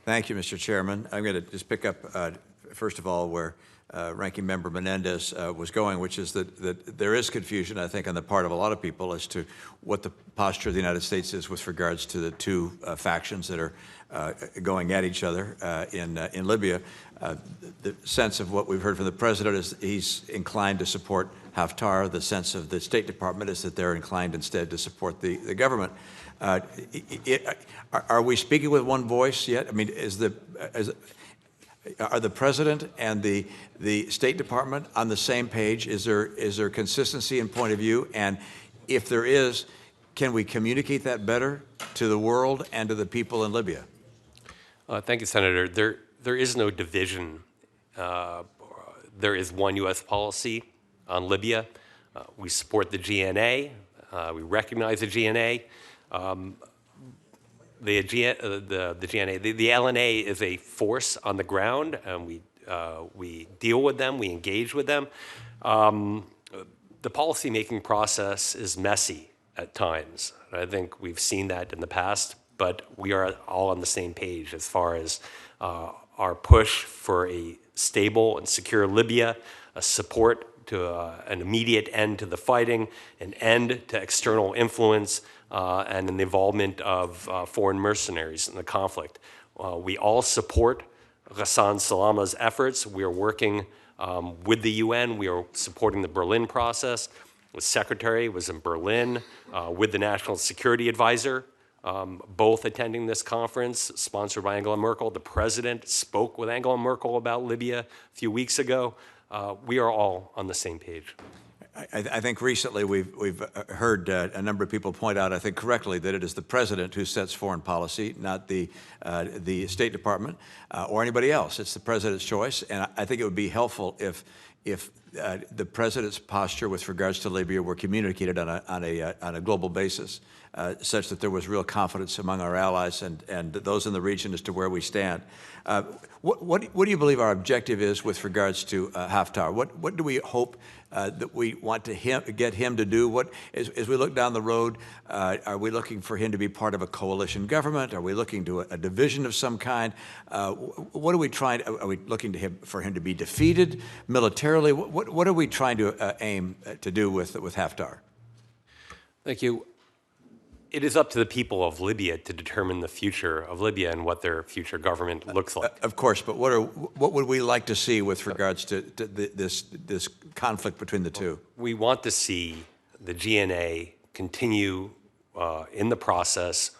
Thank you, Mr. Chairman. I'm going to just pick up, first of all, where Ranking Member Menendez was going, which is that there is confusion, I think, on the part of a lot of people as to what the posture of the United States is with regards to the two factions that are going at each other in Libya. The sense of what we've heard from the President is he's inclined to support Haftar. The sense of the State Department is that they're inclined instead to support the government. Are we speaking with one voice yet? I mean, are the President and the State Department on the same page? Is there consistency in point of view? And if there is, can we communicate that better to the world and to the people in Libya? Thank you, Senator. There is no division. There is one U.S. policy on Libya. We support the GNA. We recognize the GNA. The LNA is a force on the ground, and we deal with them, we engage with them. The policymaking process is messy at times. I think we've seen that in the past, but we are all on the same page as far as our push for a stable and secure Libya, a support to an immediate end to the fighting, an end to external influence, and an involvement of foreign mercenaries in the conflict. We all support Ghassan Salama's efforts. We are working with the UN. We are supporting the Berlin process. The Secretary was in Berlin with the National Security Advisor, both attending this conference sponsored by Angela Merkel. The President spoke with Angela Merkel about Libya a few weeks ago. We are all on the same page. I think recently we've heard a number of people point out, I think correctly, that it is the President who sets foreign policy, not the State Department or anybody else. It's the President's choice, and I think it would be helpful if the President's posture with regards to Libya were communicated on a global basis, such that there was real confidence among our allies and those in the region as to where we stand. What do you believe our objective is with regards to Haftar? What do we hope that we want to get him to do? As we look down the road, are we looking for him to be part of a coalition government? Are we looking to a division of some kind? What are we trying? Are we looking for him to be defeated militarily? What are we trying to aim to do with Haftar? Thank you. It is up to the people of Libya to determine the future of Libya and what their future government looks like. Of course, but what would we like to see with regards to this conflict between the two? We want to see the GNA continue in the process.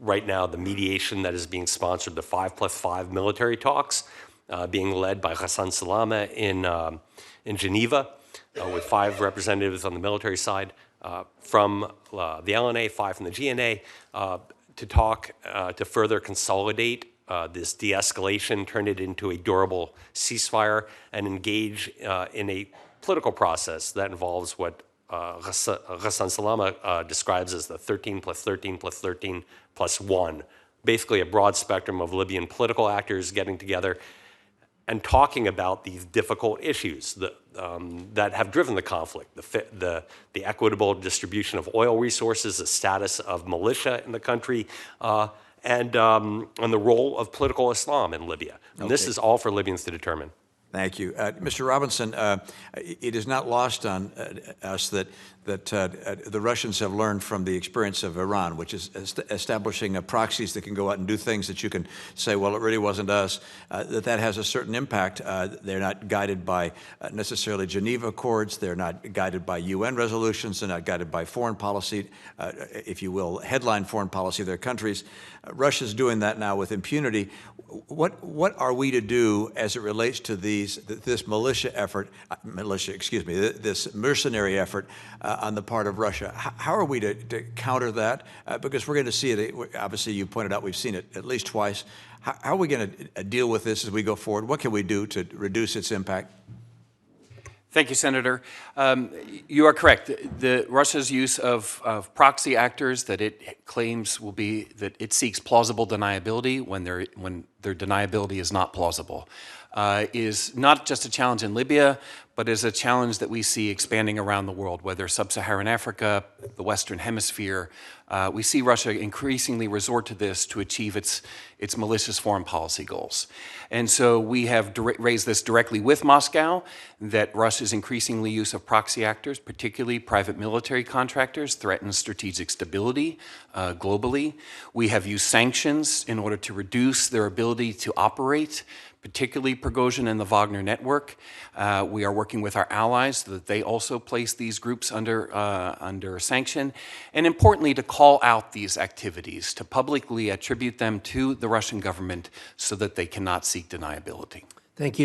Right now, the mediation that is being sponsored, the 5+5 military talks, being led by Ghassan Salama in Geneva, with 5 representatives on the military side. From the LNA, 5 from the GNA, to talk to further consolidate this de-escalation, turn it into a durable ceasefire, and engage in a political process that involves what Ghassan Salama describes as the 13+13+13+1, basically a broad spectrum of Libyan political actors getting together and talking about these difficult issues that have driven the conflict, the equitable distribution of oil resources, the status of militia in the country, and the role of political Islam in Libya. And this is all for Libyans to determine. Thank you. Mr. Robinson, it is not lost on us that the Russians have learned from the experience of Iran, which is establishing proxies that can go out and do things that you can say, well, it really wasn't us, that has a certain impact. They're not guided by necessarily Geneva Accords. They're not guided by UN resolutions. They're not guided by foreign policy, if you will, headline foreign policy of their countries. Russia's doing that now with impunity. What are we to do as it relates to this militia effort, this mercenary effort on the part of Russia? How are we to counter that? Because we're going to see it, obviously you pointed out we've seen it at least twice. How are we going to deal with this as we go forward? What can we do to reduce its impact? Thank you, Senator. You are correct. Russia's use of proxy actors that it claims will be that it seeks plausible deniability when their deniability is not plausible, is not just a challenge in Libya, but is a challenge that we see expanding around the world, whether sub-Saharan Africa, the Western Hemisphere. We see Russia increasingly resort to this to achieve its malicious foreign policy goals. And so we have raised this directly with Moscow, that Russia's increasingly use of proxy actors, particularly private military contractors, threatens strategic stability globally. We have used sanctions in order to reduce their ability to operate, particularly Prigozhin and the Wagner network. We are working with our allies so that they also place these groups under sanction. And importantly, to call out these activities, to publicly attribute them to the Russian government so that they cannot seek deniability. Thank you.